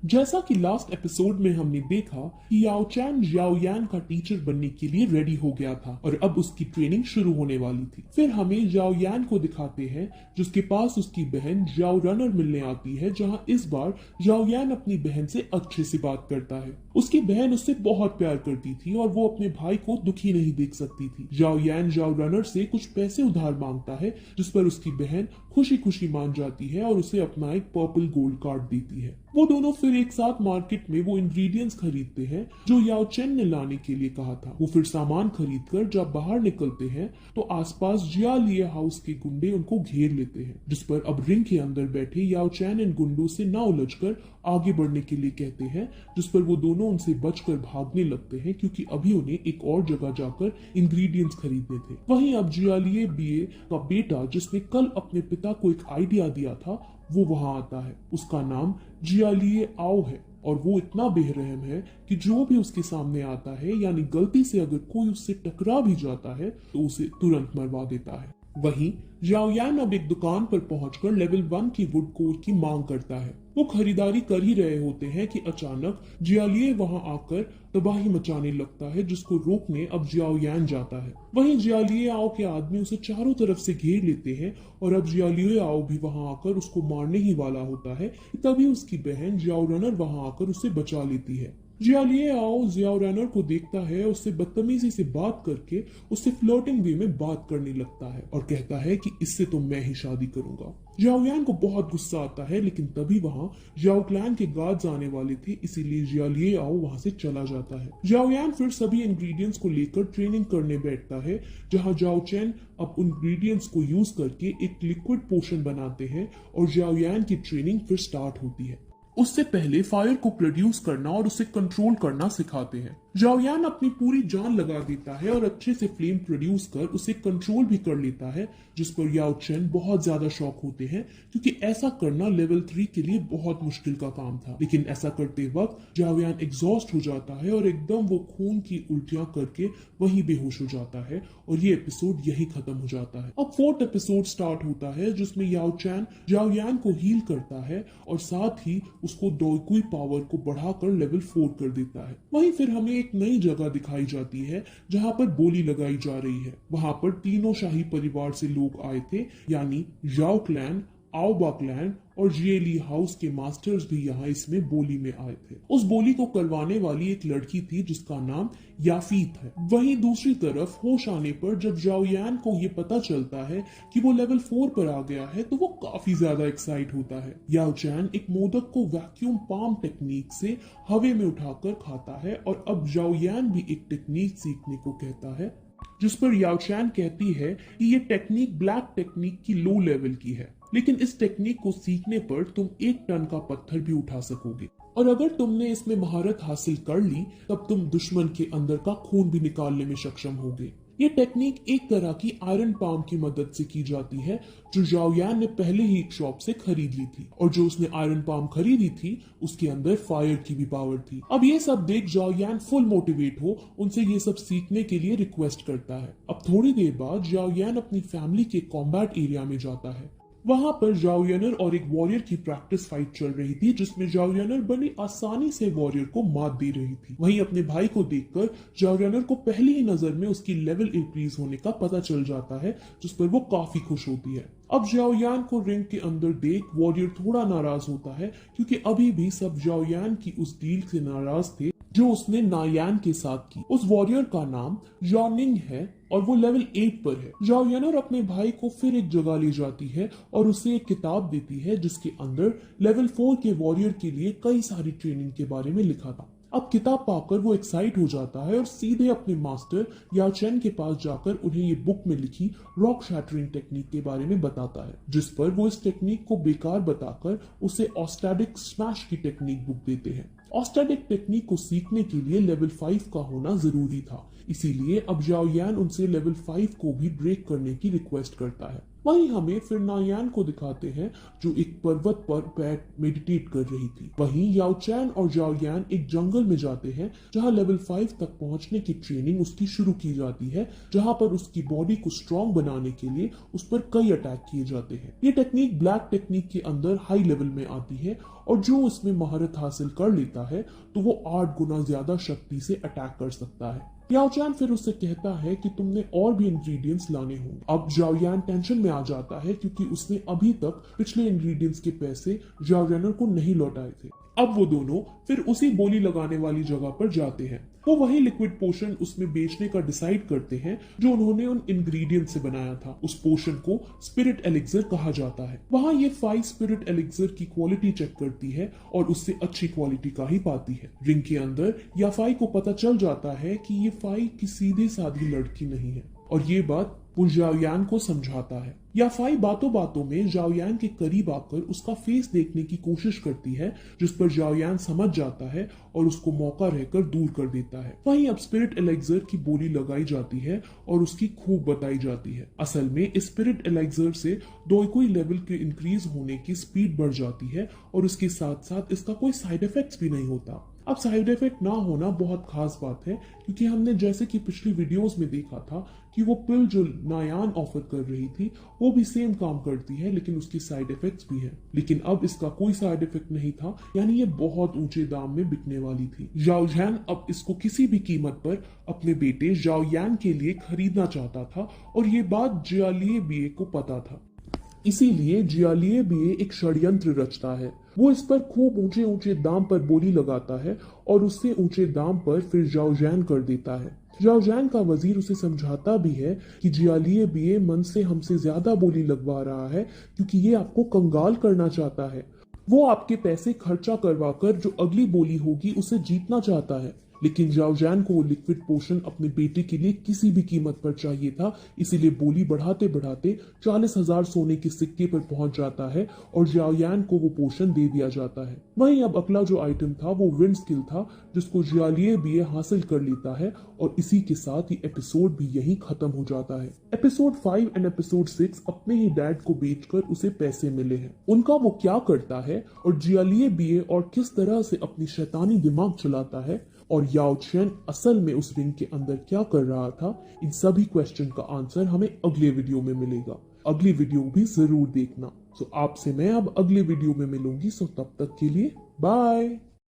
जैसा कि last episode में हमने देखा कि याओ चैन याओ यान का टीचर बनने के लिए रेडी हो गया था और अब उसकी ट्रेनिंग शुरू होने वाली थी। फिर हमें याओ यान को दिखाते हैं जिसके पास उसकी बहन याओ रनर मिलने आती है, जहां इस बार याओ यान अपनी बहन से अच्छे से बात करता है। उसकी बहन उससे बहुत प्यार करती थी और वो अपने भाई को दुखी नहीं देख सकती थी। याओ यान याओ रनर से कुछ पैसे उधार मांगता है, जिस पर उसकी बहन खुशी खुशी मान जाती है और उसे अपना एक पर्पल गोल्ड कार्ड देती है। वो दोनों फिर एक साथ मार्केट में वो इंग्रेडिएंट्स खरीदते हैं जो याओ चेन ने लाने के लिए कहा था। वो फिर सामान खरीद कर जब बाहर निकलते हैं तो आसपास जिया लिए हाउस के गुंडे उनको घेर लेते हैं, जिस पर अब रिंग के अंदर बैठे याओ चैन इन गुंडों से ना उलझकर आगे बढ़ने के लिए कहते हैं, जिस पर वो दोनों उनसे बचकर भागने लगते हैं क्योंकि अभी उन्हें एक और जगह जाकर इंग्रेडिएंट्स खरीदने थे। वहीं अब जियालिए बीए का बेटा, जिसने कल अपने पिता को एक आइडिया दिया था, वो वहां आता है। उसका नाम जियालिए आओ है और वो इतना बेरहम है कि जो भी उसके सामने आता है, यानी गलती से अगर कोई उससे टकरा भी जाता है तो उसे तुरंत मरवा देता है। वहीं याओ यान अब एक दुकान पर पहुंचकर लेवल 1 की वुड कोर की मांग करता है। वो खरीदारी कर ही रहे होते हैं कि अचानक जियालिए वहां आकर तबाही मचाने लगता है, जिसको रोकने अब जियाओ यान जाता है। वहीं जियालिए आओ के आदमी उसे चारों तरफ से घेर लेते हैं और अब जियालिए आओ भी वहां आकर उसको मारने ही वाला होता है। तभी उसकी बहन जियाओ रनर वहां आकर उसे बचा लेती है। जियालिए आओ जियाओ रनर को देखता है, उससे बदतमीजी से बात करके उससे फ्लर्टिंग वे में बात करने लगता है और कहता है कि इससे तो मैं ही शादी करूंगा। याओ यान को बहुत गुस्सा आता है, लेकिन तभी वहां याओ क्लैन के गार्ड्स आने वाले थे, इसीलिए जियालिए आओ वहां से चला जाता है। याओ यान फिर सभी इंग्रेडिएंट्स को लेकर ट्रेनिंग करने बैठता है, जहां जाओ चैन अब उन इंग्रेडिएंट्स को यूज करके एक लिक्विड पोशन बनाते हैं और याओ यान की ट्रेनिंग फिर स्टार्ट होती है। उससे पहले फायर को प्रोड्यूस करना और उसे कंट्रोल करना सिखाते हैं। याओ यान अपनी पूरी जान लगा देता है और अच्छे से फ्लेम प्रोड्यूस कर उसे कंट्रोल भी कर लेता है, जिस पर याओ चेन बहुत ज्यादा शॉक होते हैं क्योंकि ऐसा करना लेवल 3 के लिए बहुत मुश्किल का काम था। लेकिन ऐसा करते वक्त याओ यान एग्जॉस्ट हो जाता है और एकदम वो खून की उल्टियां करके वहीं बेहोश हो जाता है और ये एपिसोड यही खत्म हो जाता है। अब 4th एपिसोड स्टार्ट होता है, जिसमें याओ चैन याओ यान को हील करता है और साथ ही उसको डोइकुई पावर को बढ़ाकर लेवल 4 कर देता है। वहीं फिर हमें एक नई जगह दिखाई जाती है जहां पर बोली लगाई जा रही है। वहां पर तीनों शाही परिवार से लोग आए थे, यानी याओ क्लैन, आओबा क्लैन और जिएली हाउस के मास्टर्स भी यहाँ इसमें बोली में आए थे। उस बोली को करवाने वाली एक लड़की थी जिसका नाम याफीत है। वहीं दूसरी तरफ होश आने पर जब याओ यान को ये पता चलता है कि वो लेवल 4 पर आ गया है तो वो काफी ज्यादा एक्साइट होता है। याओ चैन एक मोदक को वैक्यूम पाम टेक्निक से हवा में उठाकर खाता है और अब याओ यान भी एक टेक्निक सीखने को कहता है, जिस पर याओ चैन कहती है कि ये टेक्निक ब्लैक टेक्निक की लो लेवल की है, लेकिन इस टेक्निक को सीखने पर तुम 1 टन का पत्थर भी उठा सकोगे और अगर तुमने इसमें महारत हासिल कर ली तब तुम दुश्मन के अंदर का खून भी निकालने में सक्षम होगे। ये टेक्निक एक तरह की आयरन पाम की मदद से की जाती है, जो याओ यान ने पहले ही एक शॉप से खरीद ली थी और जो उसने आयरन पाम खरीदी थी उसके अंदर फायर की भी पावर थी। अब ये सब देख याओ यान फुल मोटिवेट हो उनसे ये सब सीखने के लिए रिक्वेस्ट करता है। अब थोड़ी देर बाद याओ यान अपनी फैमिली के कॉम्बैट एरिया में जाता है। वहां पर याओ यानर और एक वॉरियर की प्रैक्टिस फाइट चल रही थी, जिसमें याओ यानर बड़ी आसानी से वॉरियर को मात दे रही थी। वहीं अपने भाई को देखकर याओ यानर को पहली ही नजर में उसकी लेवल इंक्रीज होने का पता चल जाता है, जिस पर वो काफी खुश होती है। अब याओ यान को रिंग के अंदर देख वॉरियर थोड़ा नाराज होता है क्योंकि अभी भी सब याओ यान की उस डील से नाराज थे जो उसने नायान के साथ की। उस वॉरियर का नाम यानिंग है और वो लेवल 8 पर है। याओ यानर अपने भाई को फिर एक जगह ले जाती है और उसे एक किताब देती है जिसके अंदर लेवल 4 के वॉरियर के लिए कई सारी ट्रेनिंग के बारे में लिखा था। अब किताब पाकर वो एक्साइट हो जाता है और सीधे अपने मास्टर याओ चैन के पास जाकर उन्हें ये बुक में लिखी रॉक शैटरिंग टेक्निक के बारे में बताता है, जिस पर वो इस टेक्निक को बेकार बताकर उसे ऑस्टैटिक स्मैश की टेक्निक बुक देते हैं। ऑस्टैटिक टेक्निक को सीखने के लिए लेवल 5 का होना जरूरी था, इसीलिए अब याओ यान उनसे लेवल 5 को भी ब्रेक करने की रिक्वेस्ट करता है। वहीं हमें फिर नायान को दिखाते हैं जो एक पर्वत पर बैठ मेडिटेट कर रही थी। वहीं याओ चैन और जाओ यान एक जंगल में जाते हैं जहां लेवल 5 तक पहुंचने की ट्रेनिंग उसकी शुरू की जाती है, जहां पर उसकी बॉडी को स्ट्रॉन्ग बनाने के लिए उस पर कई अटैक किए जाते हैं। ये टेक्निक ब्लैक टेक्निक के अंदर हाई लेवल में आती है और जो इसमें महारत हासिल कर लेता है तो वो 8 गुना ज्यादा शक्ति से अटैक कर सकता है। याओ चैन फिर उससे कहता है कि तुमने और भी इंग्रेडिएंट्स लाने होंगे। अब जाओ यान टेंशन में आ जाता है क्योंकि उसने अभी तक पिछले इंग्रेडिएंट्स के पैसे जाओ रेनर को नहीं लौटाए थे। अब वो दोनों फिर उसी बोली लगाने वाली जगह पर जाते हैं। वो वही लिक्विड पोशन उसमें बेचने का डिसाइड करते हैं जो उन्होंने उन इंग्रेडिएंट से बनाया था। उस पोशन को स्पिरिट एलिक्सर कहा जाता है। वहां ये फाई स्पिरिट एलिक्सर की क्वालिटी चेक करती है और उससे अच्छी क्वालिटी का ही पाती है। रिंग के अंदर याफाई को पता चल जाता है कि ये फाई की सीधी साधी लड़की नहीं है और ये बात वो जाओयान को समझाता है। याफाई बातों बातों में जाओयान के करीब आकर उसका फेस देखने की कोशिश करती है, जिस पर जाओयान समझ जाता है और उसको मौका रहकर दूर कर देता है। वहीं अब स्पिरिट एलेक्सर की बोली लगाई जाती है और उसकी खूब बताई जाती है। असल में इस स्पिरिट एलेक्सर से दोईकुई लेवल के इंक्रीज होने की स्पीड बढ़ जाती है और उसके साथ साथ इसका कोई साइड इफेक्ट्स भी नहीं होता। अब साइड इफेक्ट ना होना बहुत खास बात है क्योंकि हमने जैसे कि पिछली वीडियोस में देखा था कि वो पिल जो नायान ऑफर कर रही थी वो भी सेम काम करती है, लेकिन उसकी साइड इफेक्ट्स भी है। लेकिन अब इसका कोई साइड इफेक्ट नहीं था, यानी ये बहुत ऊंचे दाम में बिकने वाली थी। जाओ जैन अब इसको किसी भी कीमत पर अपने बेटे जाओ यान के लिए खरीदना चाहता था और ये बात जियालिए बीए को पता था। इसीलिए जियालिए बीए एक षड्यंत्र रचता है। वो इस पर खूब ऊंचे ऊंचे दाम पर बोली लगाता है और उससे ऊंचे दाम पर फिर जाओ जैन कर देता है। जाओ जैन का वजीर उसे समझाता भी है कि जियालिए बीए मन से हमसे ज्यादा बोली लगवा रहा है क्योंकि ये आपको कंगाल करना चाहता है। वो आपके पैसे खर्चा करवा कर जो अगली बोली होगी उसे जीतना चाहता है। लेकिन जाओ जैन को वो लिक्विड पोशन अपने बेटे के लिए किसी भी कीमत पर चाहिए था, इसीलिए बोली बढ़ाते बढ़ाते 40,000 सोने के सिक्के पर पहुंच जाता है और जाओ यान को वो पोशन दे दिया जाता है। वहीं अब अगला जो आइटम था वो विंड स्किल था जिसको जियालिए बीए हासिल कर लेता है और इसी के साथ ये एपिसोड भी यही खत्म हो जाता है। एपिसोड 5 एंड एपिसोड 6 अपने ही डैड को बेचकर उसे पैसे मिले हैं। उनका वो क्या करता है और जियालिए बीए और किस तरह से अपनी शैतानी दिमाग चलाता है और याओ चैन असल में उस रिंग के अंदर क्या कर रहा था, इन सभी क्वेश्चन का आंसर हमें अगले वीडियो में मिलेगा। अगली वीडियो भी जरूर देखना। आपसे मैं अब अगले वीडियो में मिलूंगी। तब तक के लिए बाय।